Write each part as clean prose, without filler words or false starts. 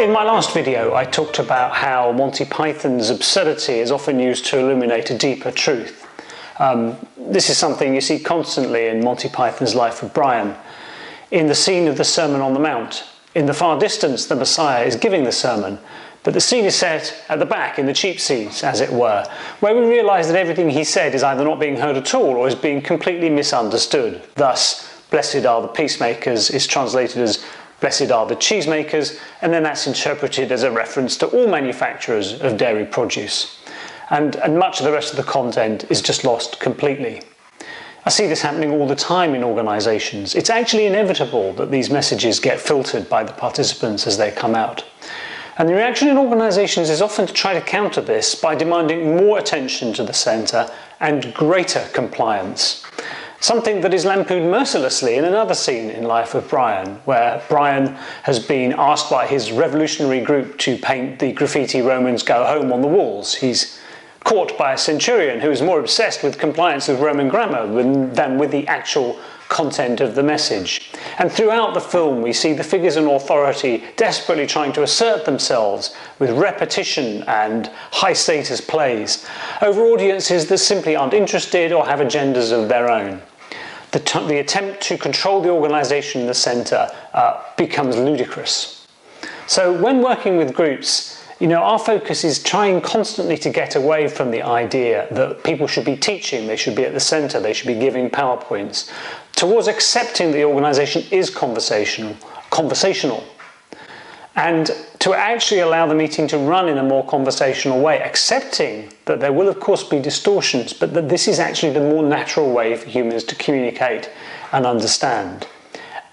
In my last video, I talked about how Monty Python's absurdity is often used to illuminate a deeper truth. This is something you see constantly in Monty Python's Life of Brian. In the scene of the Sermon on the Mount, in the far distance the Messiah is giving the sermon, but the scene is set at the back, in the cheap seats, as it were, where we realise that everything he said is either not being heard at all or is being completely misunderstood. Thus, blessed are the peacemakers is translated as blessed are the cheesemakers, and then that's interpreted as a reference to all manufacturers of dairy produce. And much of the rest of the content is just lost completely. I see this happening all the time in organisations. It's actually inevitable that these messages get filtered by the participants as they come out. And the reaction in organisations is often to try to counter this by demanding more attention to the centre and greater compliance. Something that is lampooned mercilessly in another scene in Life of Brian, where Brian has been asked by his revolutionary group to paint the graffiti "Romans go home" on the walls. He's caught by a centurion who is more obsessed with compliance with Roman grammar than with the actual content of the message. And throughout the film we see the figures in authority desperately trying to assert themselves with repetition and high status plays over audiences that simply aren't interested or have agendas of their own. The attempt to control the organisation in the centre becomes ludicrous. So when working with groups, our focus is trying constantly to get away from the idea that people should be teaching, they should be at the centre, they should be giving PowerPoints, towards accepting the organisation is conversational, and to actually allow the meeting to run in a more conversational way, accepting that there will of course be distortions, but that this is actually the more natural way for humans to communicate and understand.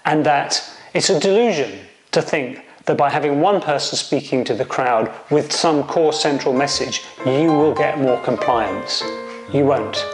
And that it's a delusion to think that by having one person speaking to the crowd with some core central message, you will get more compliance. You won't.